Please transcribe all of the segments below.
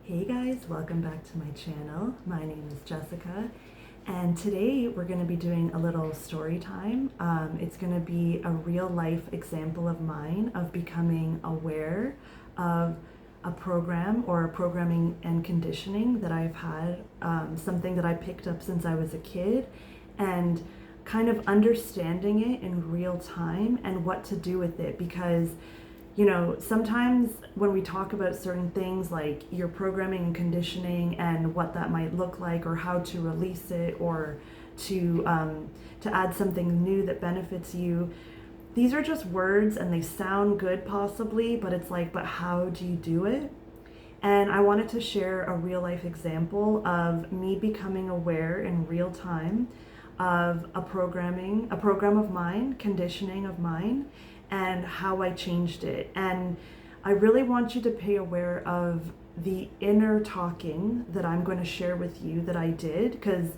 Hey guys, welcome back to my channel. My name is Jessica, and today we're going to be doing a little story time. It's going to be a real life example of mine of becoming aware of a program or programming and conditioning that I've had, something that I picked up since I was a kid, and kind of understanding it in real time and what to do with it. Because sometimes when we talk about certain things like your programming and conditioning and what that might look like, or how to release it, or to add something new that benefits you, these are just words and they sound good possibly, but it's like, but how do you do it? And I wanted to share a real life example of me becoming aware in real time of a program of mine, conditioning of mine, and how I changed it. And I really want you to pay aware of the inner talking that I'm going to share with you that I did, because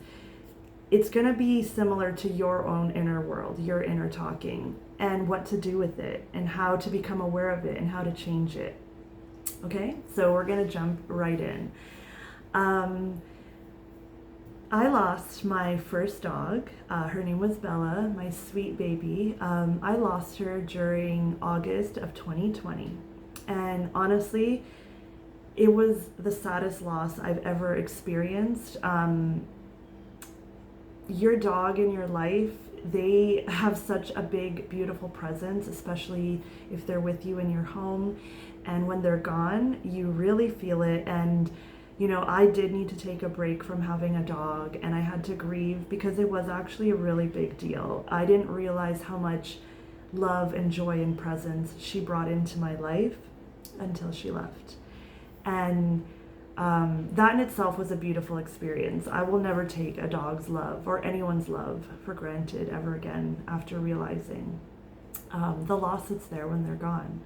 it's going to be similar to your own inner world, your inner talking, and what to do with it, and how to become aware of it, and how to change it. Okay, so we're going to jump right in. I lost my first dog. Her name was Bella, my sweet baby. I lost her during August of 2020. And honestly, it was the saddest loss I've ever experienced. Your dog in your life, they have such a big, beautiful presence, especially if they're with you in your home. And when they're gone, you really feel it. And I did need to take a break from having a dog, and I had to grieve because it was actually a really big deal. I didn't realize how much love and joy and presence she brought into my life until she left. And that in itself was a beautiful experience. I will never take a dog's love or anyone's love for granted ever again after realizing the loss that's there when they're gone.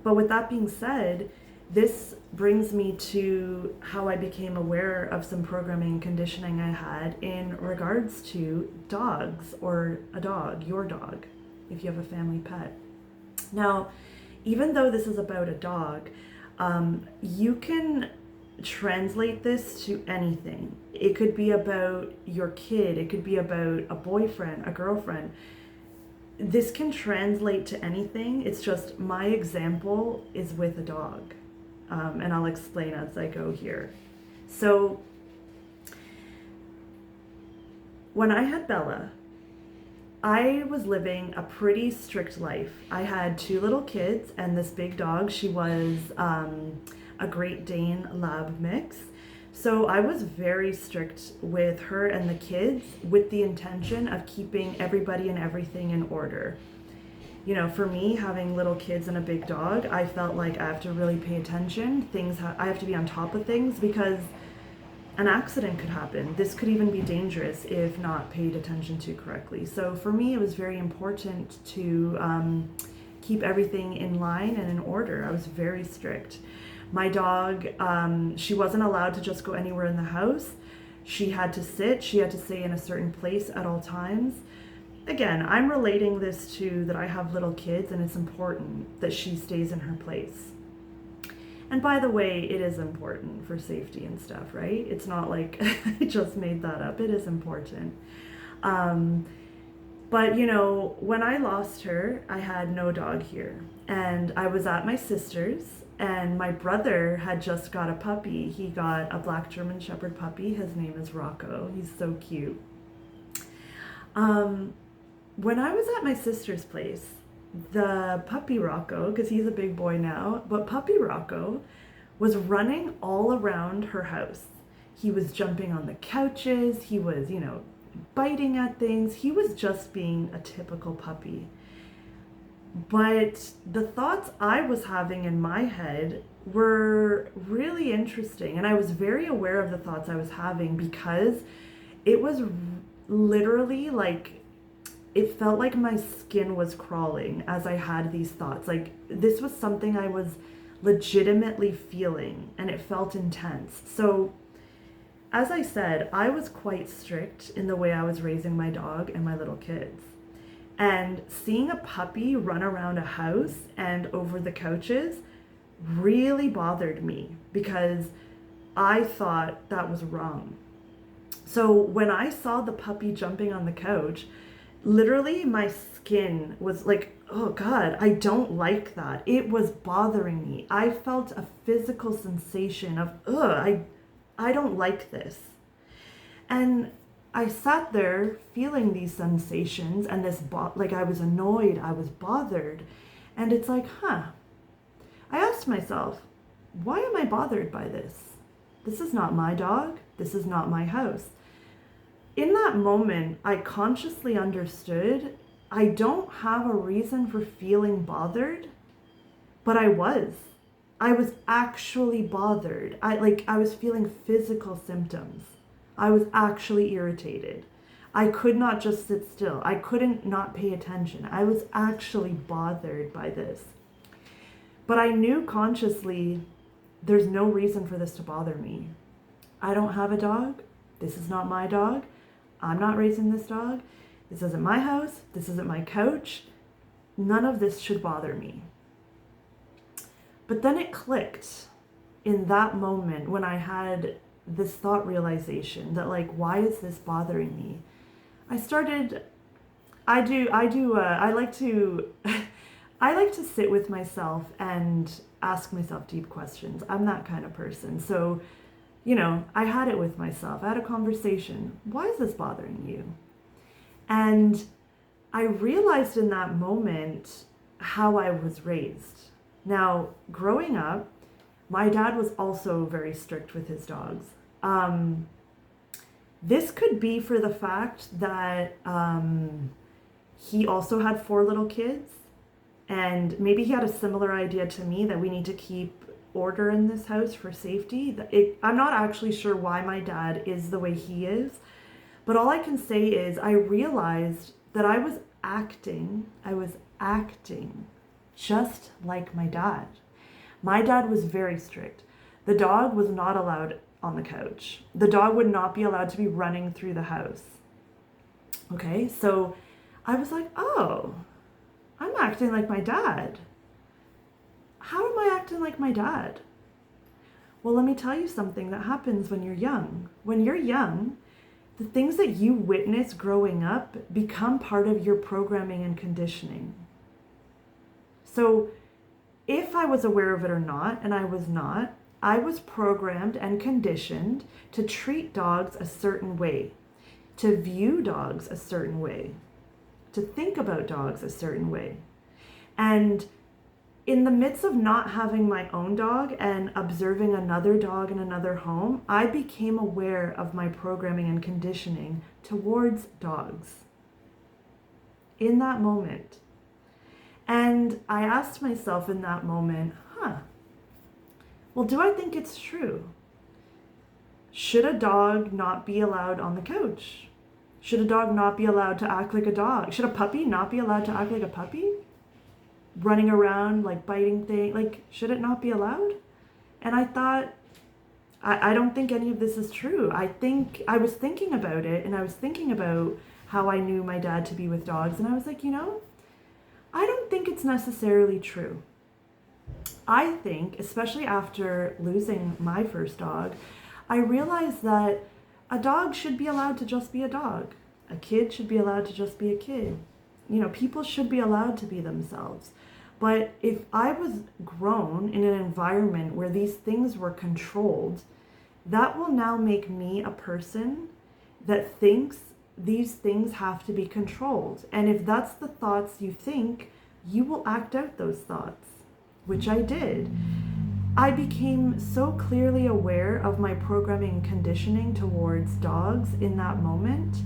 But with that being said, this brings me to how I became aware of some programming and conditioning I had in regards to dogs, or a dog, your dog, if you have a family pet. Now, even though this is about a dog, you can translate this to anything. It could be about your kid, it could be about a boyfriend, a girlfriend. This can translate to anything. It's just my example is with a dog. And I'll explain as I go here. So when I had Bella, I was living a pretty strict life. I had 2 little kids and this big dog. She was a Great Dane Lab mix. So I was very strict with her and the kids, with the intention of keeping everybody and everything in order. For me, having little kids and a big dog, I felt like I have to really pay attention. I have to be on top of things, because an accident could happen. This could even be dangerous if not paid attention to correctly. So for me, it was very important to keep everything in line and in order. I was very strict. My dog, she wasn't allowed to just go anywhere in the house. She had to sit. She had to stay in a certain place at all times. Again, I'm relating this to that I have little kids, and it's important that she stays in her place. And by the way, it is important for safety and stuff, right? It's not like I just made that up. It is important. But when I lost her, I had no dog here. And I was at my sister's, and my brother had just got a puppy. He got a black German Shepherd puppy. His name is Rocco. He's so cute. When I was at my sister's place, the puppy Rocco, because he's a big boy now, but puppy Rocco was running all around her house. He was jumping on the couches. He was, biting at things. He was just being a typical puppy. But the thoughts I was having in my head were really interesting. And I was very aware of the thoughts I was having, because it was literally like, it felt like my skin was crawling as I had these thoughts. Like, this was something I was legitimately feeling, and it felt intense. So, as I said, I was quite strict in the way I was raising my dog and my little kids. And seeing a puppy run around a house and over the couches really bothered me because I thought that was wrong. So when I saw the puppy jumping on the couch, literally my skin was like, oh God, I don't like that. It was bothering me. I felt a physical sensation of, I don't like this. And I sat there feeling these sensations and like I was annoyed, I was bothered. And it's like, I asked myself, why am I bothered by this? This is not my dog. This is not my house. In that moment, I consciously understood I don't have a reason for feeling bothered, but I was. I was actually bothered. I was feeling physical symptoms. I was actually irritated. I could not just sit still. I couldn't not pay attention. I was actually bothered by this. But I knew consciously there's no reason for this to bother me. I don't have a dog. This is not my dog. I'm not raising this dog. This isn't my house. This isn't my couch. None of this should bother me. But then it clicked in that moment when I had this thought realization that, like, why is this bothering me? I like to I like to sit with myself and ask myself deep questions. I'm that kind of person. So, I had it with myself. I had a conversation. Why is this bothering you? And I realized in that moment how I was raised. Now, growing up, my dad was also very strict with his dogs. This could be for the fact that he also had 4 little kids, and maybe he had a similar idea to me that we need to keep order in this house for safety. I'm not actually sure why my dad is the way he is, but all I can say is I realized that I was acting just like my dad. My dad was very strict. The dog was not allowed on the couch. The dog would not be allowed to be running through the house. Okay, so I was like, oh, I'm acting like my dad. How am I acting like my dad? Well, let me tell you something that happens when you're young. When you're young, the things that you witness growing up become part of your programming and conditioning. So if I was aware of it or not, and I was not, I was programmed and conditioned to treat dogs a certain way, to view dogs a certain way, to think about dogs a certain way. And in the midst of not having my own dog and observing another dog in another home, I became aware of my programming and conditioning towards dogs in that moment. And I asked myself in that moment, well, do I think it's true? Should a dog not be allowed on the couch? Should a dog not be allowed to act like a dog? Should a puppy not be allowed to act like a puppy? Running around, like biting things, like, should it not be allowed? And I thought, I don't think any of this is true. I was thinking about it, and I was thinking about how I knew my dad to be with dogs, and I was like, I don't think it's necessarily true. I think, especially after losing my first dog, I realized that a dog should be allowed to just be a dog. A kid should be allowed to just be a kid. People should be allowed to be themselves. But if I was grown in an environment where these things were controlled, that will now make me a person that thinks these things have to be controlled. And if that's the thoughts you think, you will act out those thoughts, which I did. I became so clearly aware of my programming and conditioning towards dogs in that moment,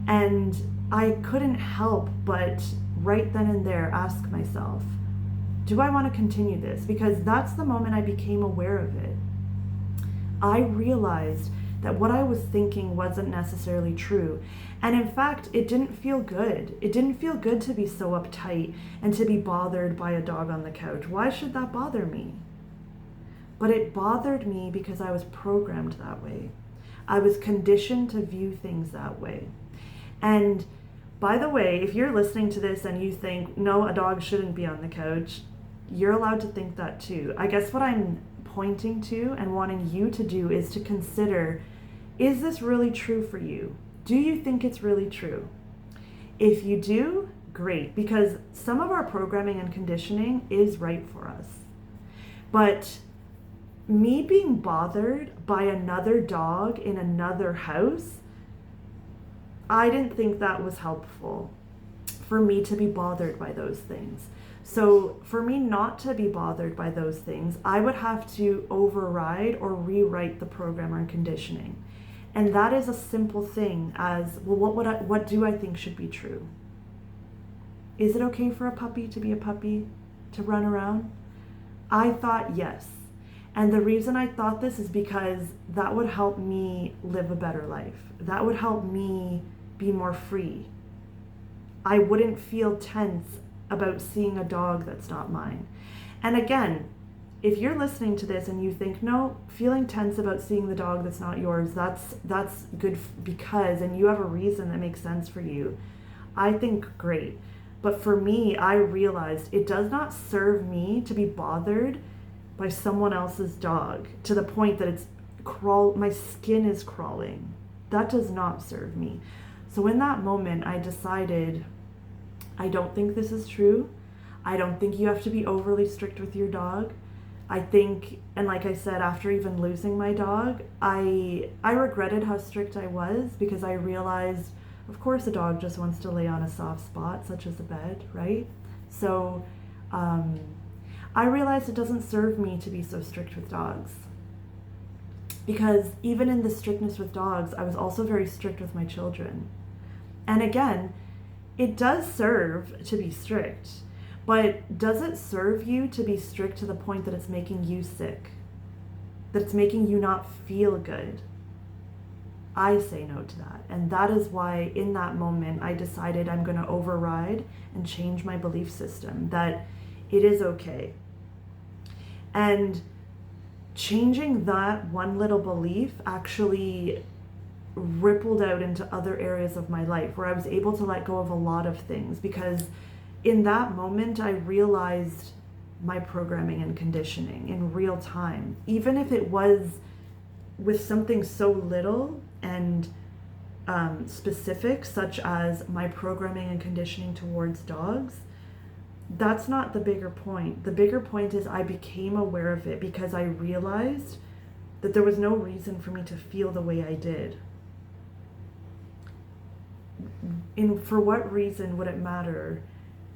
and I couldn't help but right then and there ask myself, do I want to continue this? Because that's the moment I became aware of it. I realized that what I was thinking wasn't necessarily true. And in fact, it didn't feel good. It didn't feel good to be so uptight and to be bothered by a dog on the couch. Why should that bother me? But it bothered me because I was programmed that way. I was conditioned to view things that way. And by the way, if you're listening to this and you think, no, a dog shouldn't be on the couch, You're allowed to think that too. I guess what I'm pointing to and wanting you to do is to consider, is this really true for you? Do you think it's really true? If you do, great, because some of our programming and conditioning is right for us. But me being bothered by another dog in another house, I didn't think that was helpful for me to be bothered by those things. So for me not to be bothered by those things, I would have to override or rewrite the program or conditioning. And that is a simple thing as, well, what do I think should be true? Is it okay for a puppy to be a puppy, to run around? I thought yes. And the reason I thought this is because that would help me live a better life. That would help me be more free. I wouldn't feel tense about seeing a dog that's not mine. And again, if you're listening to this and you think, no, feeling tense about seeing the dog that's not yours, that's good because, and you have a reason that makes sense for you, I think great. But for me, I realized it does not serve me to be bothered by someone else's dog to the point that my skin is crawling. That does not serve me. So in that moment, I decided, I don't think this is true. I don't think you have to be overly strict with your dog. I think, and like I said, after even losing my dog, I regretted how strict I was because I realized, of course, a dog just wants to lay on a soft spot, such as a bed, right? So I realized it doesn't serve me to be so strict with dogs. Because even in the strictness with dogs, I was also very strict with my children. And again, it does serve to be strict, but does it serve you to be strict to the point that it's making you sick? That it's making you not feel good? I say no to that. And that is why in that moment I decided I'm going to override and change my belief system, that it is okay. And changing that one little belief actually rippled out into other areas of my life where I was able to let go of a lot of things, because in that moment I realized my programming and conditioning in real time, even if it was with something so little and specific, such as my programming and conditioning towards dogs. That's not the bigger point. The bigger point is I became aware of it because I realized that there was no reason for me to feel the way I did. For what reason would it matter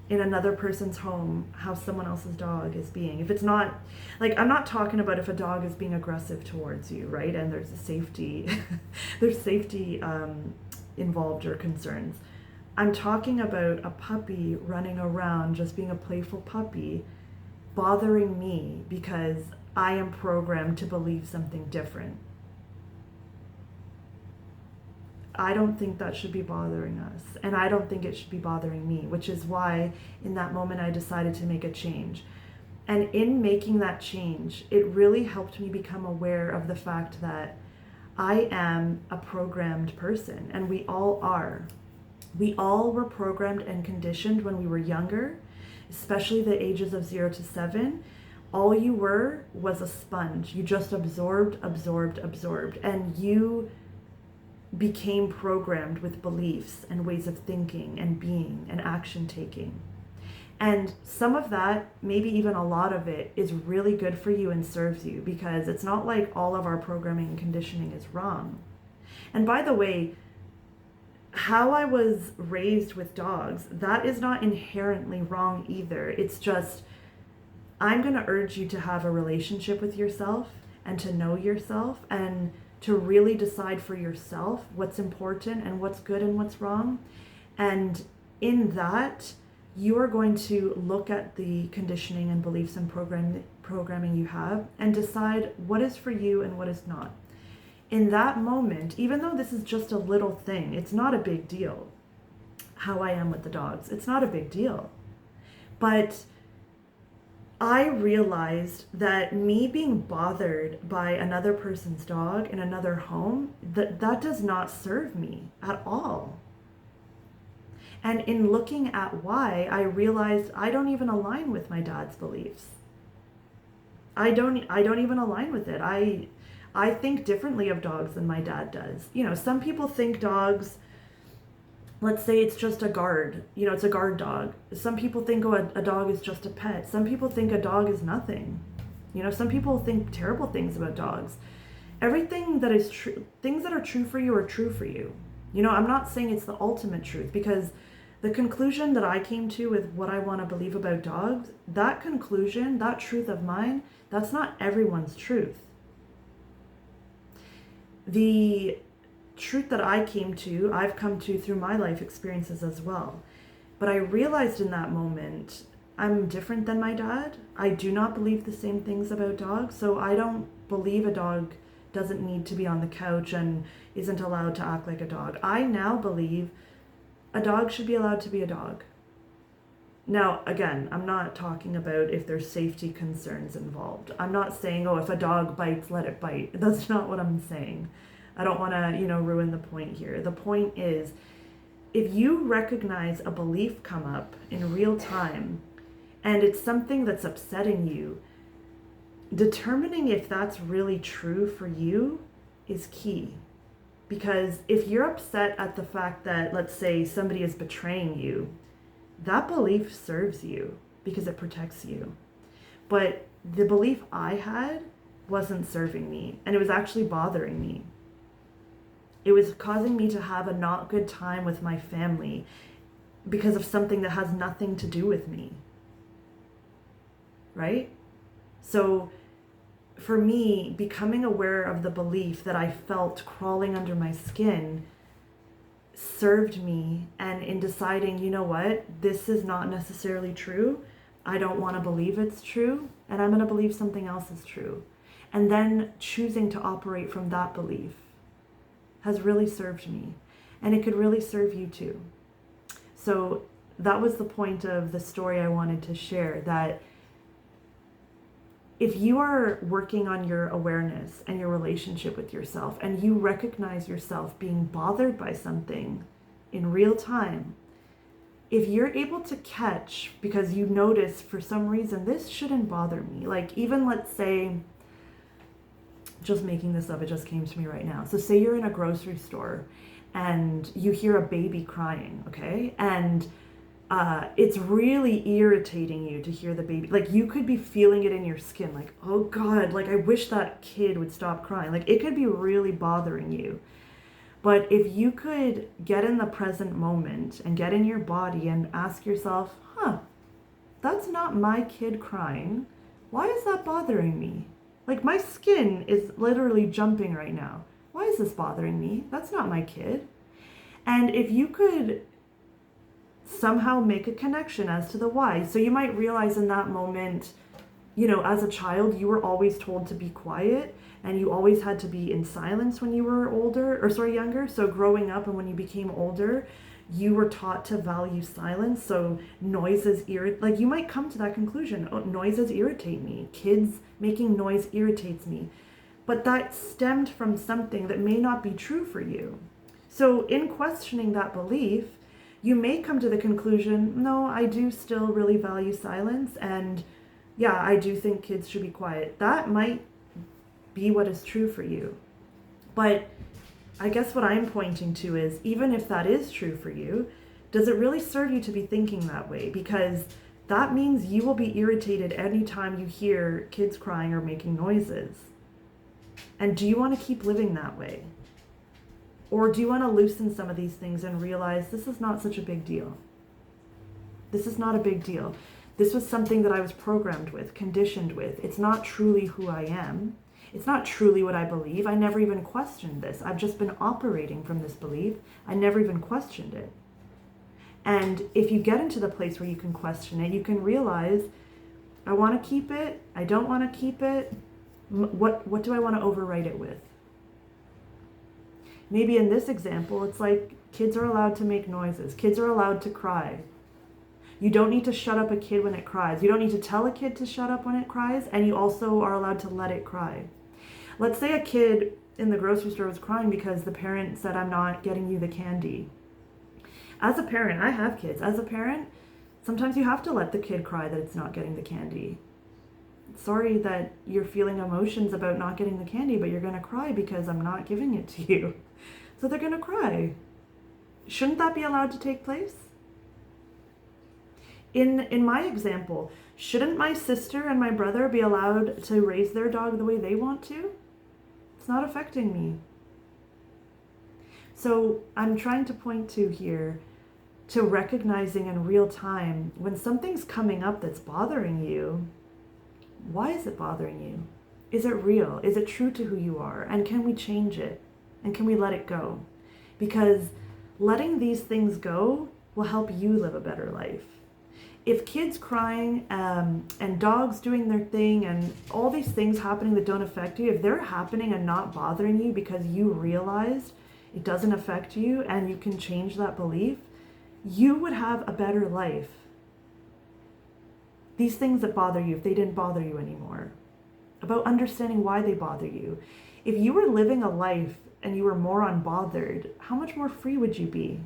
in another person's home how someone else's dog is being? If it's not, like, I'm not talking about if a dog is being aggressive towards you, right? And there's a safety, there's safety involved or concerns. I'm talking about a puppy running around, just being a playful puppy, bothering me because I am programmed to believe something different. I don't think that should be bothering us, and I don't think it should be bothering me, which is why in that moment I decided to make a change. And in making that change, it really helped me become aware of the fact that I am a programmed person, and we all are. We all were programmed and conditioned when we were younger, especially the ages of 0 to 7. All you were was a sponge. You just absorbed, and you became programmed with beliefs and ways of thinking and being and action taking. And some of that, maybe even a lot of it, is really good for you and serves you, because it's not like all of our programming and conditioning is wrong. And by the way, how I was raised with dogs, that is not inherently wrong either. It's just, I'm going to urge you to have a relationship with yourself and to know yourself and to really decide for yourself what's important and what's good and what's wrong. And in that, you are going to look at the conditioning and beliefs and programming you have and decide what is for you and what is not. In that moment, even though this is just a little thing, it's not a big deal. How I am with the dogs, it's not a big deal. But I realized that me being bothered by another person's dog in another home, that does not serve me at all. And in looking at why, I realized I don't even align with my dad's beliefs. I don't even align with it. I think differently of dogs than my dad does. Some people think dogs, let's say it's just a guard, it's a guard dog. Some people think, a dog is just a pet. Some people think a dog is nothing. Some people think terrible things about dogs. Everything that is true, things that are true for you are true for you. I'm not saying it's the ultimate truth, because the conclusion that I came to with what I want to believe about dogs, that conclusion, that truth of mine, that's not everyone's truth. The truth that I've come to through my life experiences as well. But I realized in that moment, I'm different than my dad. I do not believe the same things about dogs. So I don't believe a dog doesn't need to be on the couch and isn't allowed to act like a dog. I now believe a dog should be allowed to be a dog. Now, again, I'm not talking about if there's safety concerns involved. I'm not saying, if a dog bites, let it bite. That's not what I'm saying. I don't want to, ruin the point here. The point is, if you recognize a belief come up in real time and it's something that's upsetting you, determining if that's really true for you is key. Because if you're upset at the fact that, let's say, somebody is betraying you, that belief serves you because it protects you. But the belief I had wasn't serving me, and it was actually bothering me. It was causing me to have a not good time with my family because of something that has nothing to do with me. Right? So for me, becoming aware of the belief that I felt crawling under my skin served me, and in deciding, this is not necessarily true. I don't want to believe it's true, and I'm going to believe something else is true. And then choosing to operate from that belief has really served me, and it could really serve you too. So that was the point of the story I wanted to share, that if you are working on your awareness and your relationship with yourself, and you recognize yourself being bothered by something in real time, if you're able to catch, because you notice for some reason, this shouldn't bother me. Like, even let's say, just making this up, it just came to me right now. So say you're in a grocery store and you hear a baby crying, okay? And it's really irritating you to hear the baby. Like, you could be feeling it in your skin, like, oh God, like, I wish that kid would stop crying. Like, it could be really bothering you. But if you could get in the present moment and get in your body and ask yourself, that's not my kid crying. Why is that bothering me? Like, my skin is literally jumping right now. Why is this bothering me? That's not my kid. And if you could somehow make a connection as to the why. So you might realize in that moment, as a child, you were always told to be quiet, and you always had to be in silence when you were younger. So growing up and when you became older, you were taught to value silence. So noises like, you might come to that conclusion. Noises irritate me. Kids making noise irritates me. But that stemmed from something that may not be true for you. So in questioning that belief, you may come to the conclusion, no, I do still really value silence, and yeah, I do think kids should be quiet. That might be what is true for you. But I guess what I'm pointing to is, even if that is true for you, does it really serve you to be thinking that way? Because that means you will be irritated anytime you hear kids crying or making noises. And do you want to keep living that way? Or do you want to loosen some of these things and realize this is not such a big deal? This is not a big deal. This was something that I was programmed with, conditioned with. It's not truly who I am. It's not truly what I believe. I never even questioned this. I've just been operating from this belief. I never even questioned it. And if you get into the place where you can question it, you can realize, I want to keep it. I don't want to keep it. What do I want to overwrite it with? Maybe in this example, it's like kids are allowed to make noises. Kids are allowed to cry. You don't need to shut up a kid when it cries. You don't need to tell a kid to shut up when it cries, and you also are allowed to let it cry. Let's say a kid in the grocery store was crying because the parent said, I'm not getting you the candy. As a parent, I have kids. As a parent, sometimes you have to let the kid cry that it's not getting the candy. Sorry that you're feeling emotions about not getting the candy, but you're going to cry because I'm not giving it to you. So they're going to cry. Shouldn't that be allowed to take place? In my example, shouldn't my sister and my brother be allowed to raise their dog the way they want to? It's not affecting me. So I'm trying to point to here to recognizing in real time when something's coming up that's bothering you. Why is it bothering you? Is it real? Is it true to who you are? And can we change it? And can we let it go? Because letting these things go will help you live a better life. If kids crying and dogs doing their thing and all these things happening that don't affect you, if they're happening and not bothering you because you realized it doesn't affect you and you can change that belief, you would have a better life. These things that bother you, if they didn't bother you anymore, about understanding why they bother you. If you were living a life and you were more unbothered, how much more free would you be?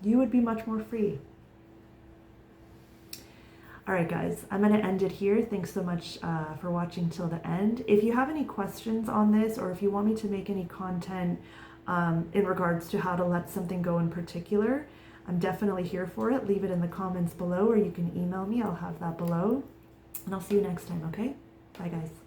You would be much more free. All right, guys, I'm going to end it here. Thanks so much for watching till the end. If you have any questions on this, or if you want me to make any content in regards to how to let something go in particular, I'm definitely here for it. Leave it in the comments below, or you can email me. I'll have that below. And I'll see you next time, okay? Bye, guys.